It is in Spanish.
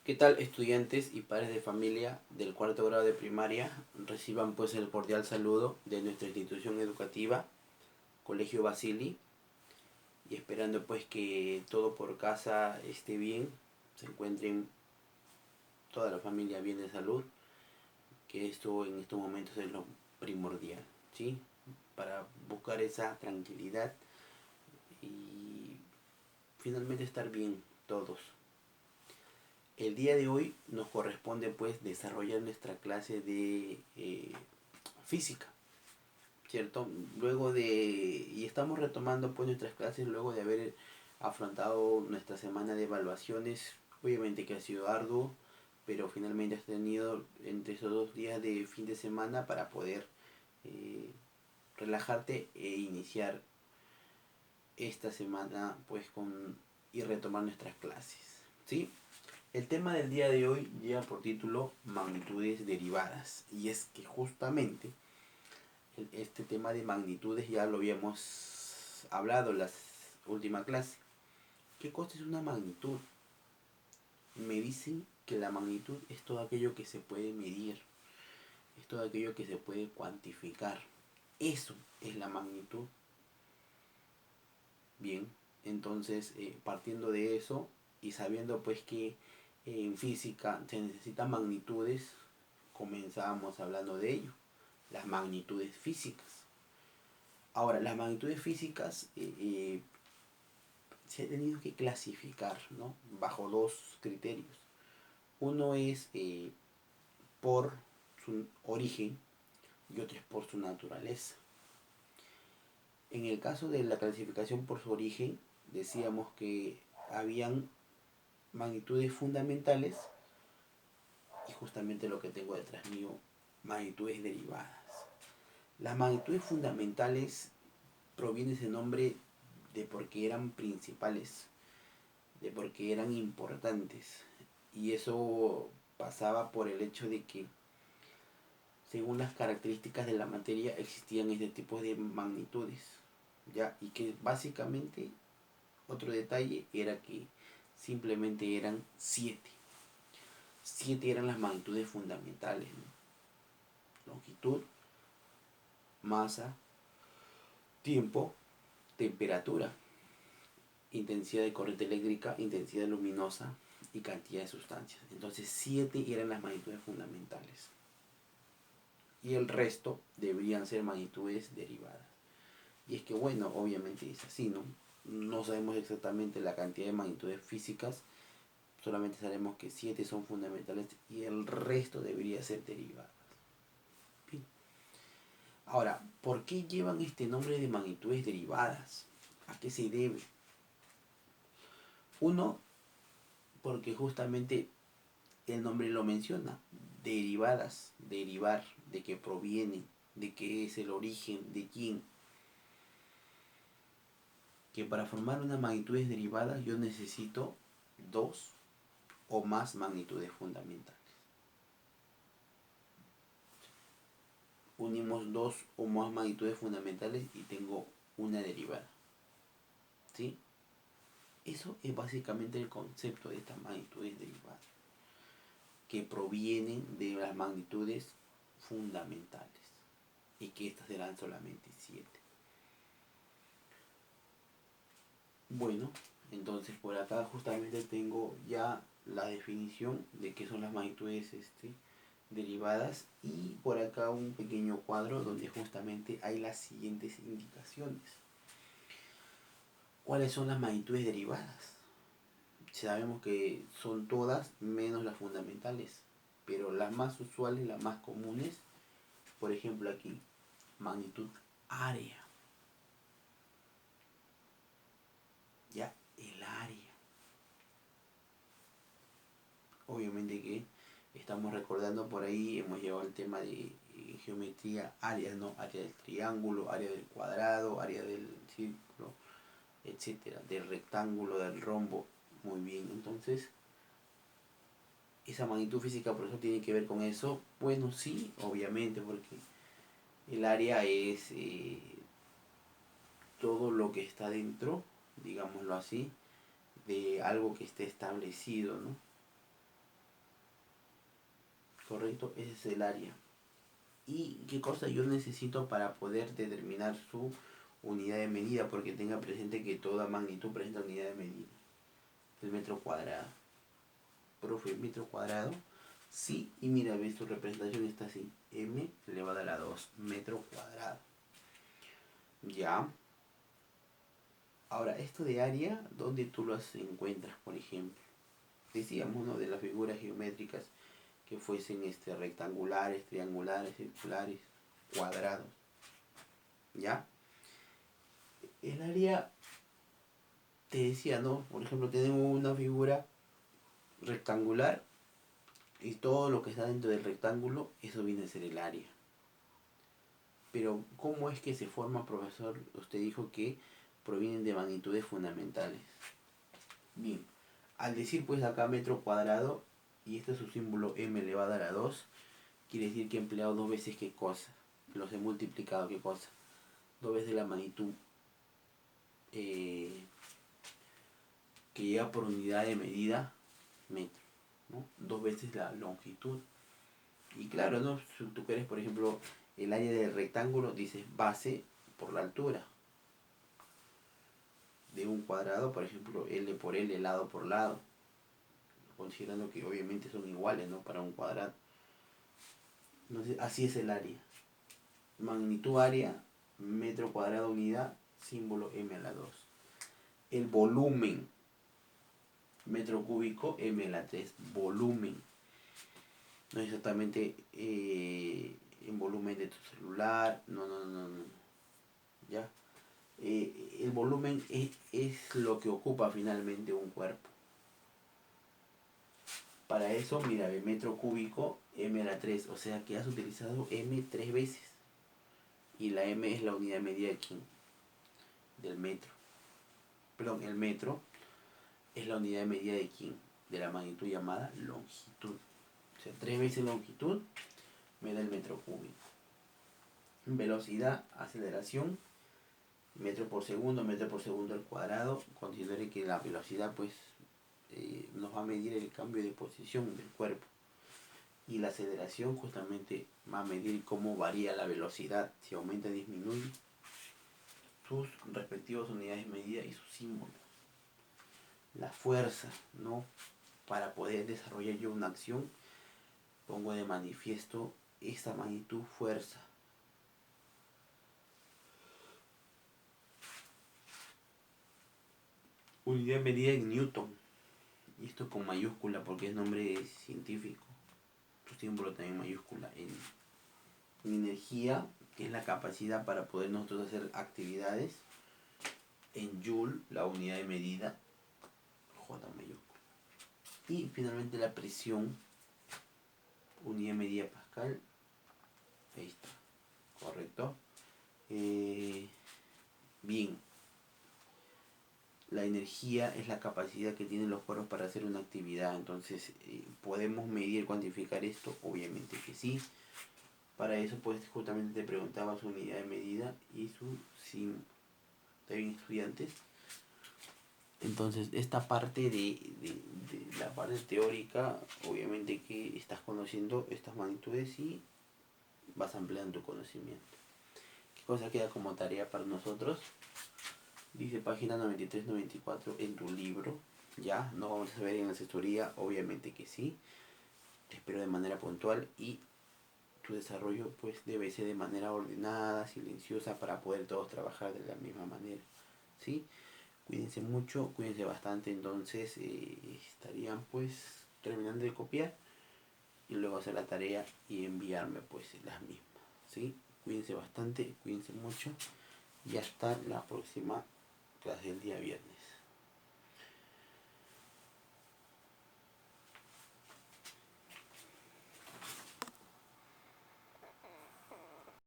¿Qué tal, estudiantes y padres de familia del cuarto grado de primaria? Reciban pues el cordial saludo de nuestra institución educativa, Colegio Basili, y esperando pues que todo por casa esté bien, se encuentren toda la familia bien de salud, que esto en estos momentos es lo primordial, ¿sí? Para buscar esa tranquilidad y finalmente estar bien todos. El día de hoy nos corresponde pues desarrollar nuestra clase de física, ¿cierto? Y estamos retomando pues nuestras clases luego de haber afrontado nuestra semana de evaluaciones, obviamente que ha sido arduo, pero finalmente has tenido entre esos 2 días de fin de semana para poder eh, relajarte e iniciar esta semana pues y retomar nuestras clases, ¿sí? El tema del día de hoy lleva por título magnitudes derivadas, y es que justamente este tema de magnitudes ya lo habíamos hablado en la última clase. ¿Qué cosa es una magnitud? Me dicen que la magnitud es todo aquello que se puede medir, es todo aquello que se puede cuantificar. Eso es la magnitud. Bien, entonces partiendo de eso y sabiendo pues que en física se necesitan magnitudes, comenzábamos hablando de ello, las magnitudes físicas. Ahora, las magnitudes físicas se ha tenido que clasificar, ¿no? Bajo dos criterios. Uno es por su origen y otro es por su naturaleza. En el caso de la clasificación por su origen, decíamos que habían magnitudes fundamentales y justamente lo que tengo detrás mío, magnitudes derivadas. Las magnitudes fundamentales proviene ese nombre de porque eran principales, de porque eran importantes. Y eso pasaba por el hecho de que según las características de la materia existían este tipo de magnitudes, ¿ya? Y que básicamente otro detalle era que simplemente eran 7. 7 eran las magnitudes fundamentales, ¿no? Longitud, masa, tiempo, temperatura, intensidad de corriente eléctrica, intensidad luminosa y cantidad de sustancias. Entonces 7 eran las magnitudes fundamentales. Y el resto deberían ser magnitudes derivadas. Y es que bueno, obviamente es así, ¿no? No sabemos exactamente la cantidad de magnitudes físicas, solamente sabemos que 7 son fundamentales y el resto debería ser derivadas. Bien. Ahora, ¿por qué llevan este nombre de magnitudes derivadas? ¿A qué se debe? Uno, porque justamente el nombre lo menciona, derivadas, derivar, de qué provienen, de qué es el origen, de quién. Que para formar una magnitudes derivadas yo necesito 2 o más magnitudes fundamentales. Unimos 2 o más magnitudes fundamentales y tengo una derivada, ¿sí? Eso es básicamente el concepto de estas magnitudes derivadas, que provienen de las magnitudes fundamentales y que estas serán solamente 7. Bueno, entonces por acá justamente tengo ya la definición de qué son las magnitudes derivadas, y por acá un pequeño cuadro donde justamente hay las siguientes indicaciones. ¿Cuáles son las magnitudes derivadas? Sabemos que son todas menos las fundamentales, pero las más usuales, las más comunes, por ejemplo aquí, magnitud área. Ya, el área. Obviamente que estamos recordando por ahí, hemos llevado el tema de geometría, áreas, ¿no? Área del triángulo, área del cuadrado, área del círculo, etcétera, del rectángulo, del rombo. Muy bien, entonces esa magnitud física por eso tiene que ver con eso. Bueno, sí, obviamente, porque el área es todo lo que está dentro, digámoslo así, de algo que esté establecido, ¿no? ¿correcto? Ese es el área. ¿Y qué cosa yo necesito para poder determinar su unidad de medida? Porque tenga presente que toda magnitud presenta unidad de medida. El metro cuadrado. Profe, el metro cuadrado. Sí, y mira, ves, tu representación está así. M elevado a la 2, metro cuadrado. Ya. Ahora, esto de área, ¿dónde tú las encuentras, por ejemplo? Decíamos, ¿no? De las figuras geométricas que fuesen rectangulares, triangulares, circulares, cuadrados. ¿Ya? El área, te decía, ¿no? Por ejemplo, tenemos una figura rectangular y todo lo que está dentro del rectángulo, eso viene a ser el área. Pero, ¿cómo es que se forma, profesor? Usted dijo que provienen de magnitudes fundamentales. Bien, al decir pues acá metro cuadrado, y este es su símbolo m elevado a la 2, quiere decir que he empleado dos veces qué cosa. Los he multiplicado, ¿qué cosa? Dos veces la magnitud que llega por unidad de medida, metro, ¿no? Dos veces la longitud. Y claro, ¿no? Si tú quieres, por ejemplo, el área del rectángulo, dices base por la altura de un cuadrado, por ejemplo, L por L, lado por lado, considerando que obviamente son iguales, ¿no? Para un cuadrado. Entonces, así es el área. Magnitud área, metro cuadrado unidad, símbolo m a la 2. El volumen, metro cúbico, m a la 3. Volumen. No exactamente en volumen de tu celular. No. ¿Ya? El volumen es lo que ocupa finalmente un cuerpo. Para eso, mira, el metro cúbico, m a la 3. O sea que has utilizado m 3 veces. Y la m es la unidad de medida de quién? Del metro. Perdón, el metro es la unidad de medida de quién? De la magnitud llamada longitud. O sea, 3 veces longitud me da el metro cúbico. Velocidad, aceleración, metro por segundo al cuadrado. Considere que la velocidad pues nos va a medir el cambio de posición del cuerpo. Y la aceleración justamente va a medir cómo varía la velocidad, si aumenta o disminuye, sus respectivas unidades de medida y sus símbolos. La fuerza, ¿no? Para poder desarrollar yo una acción, pongo de manifiesto esta magnitud fuerza. Unidad de medida en Newton. Y esto con mayúscula porque es nombre científico. Su símbolo también mayúscula. En energía, que es la capacidad para poder nosotros hacer actividades. En Joule, la unidad de medida, J mayúscula. Y finalmente la presión, unidad de medida Pascal. Ahí está. Correcto. Bien. La energía es la capacidad que tienen los cuerpos para hacer una actividad. Entonces, ¿podemos medir, cuantificar esto? Obviamente que sí. Para eso, pues, justamente te preguntaba su unidad de medida y su símbolo. ¿Está bien, estudiantes? Entonces, esta parte de la parte teórica, obviamente que estás conociendo estas magnitudes y vas ampliando tu conocimiento. ¿Qué cosa queda como tarea para nosotros? Dice página 93-94 en tu libro. Ya, no vamos a ver en la asesoría, obviamente que sí. Te espero de manera puntual y tu desarrollo pues debe ser de manera ordenada, silenciosa para poder todos trabajar de la misma manera. ¿Sí? Cuídense mucho, cuídense bastante, entonces estarían pues terminando de copiar y luego hacer la tarea y enviarme pues las mismas. ¿Sí? Cuídense bastante, cuídense mucho y hasta la próxima clase del día viernes.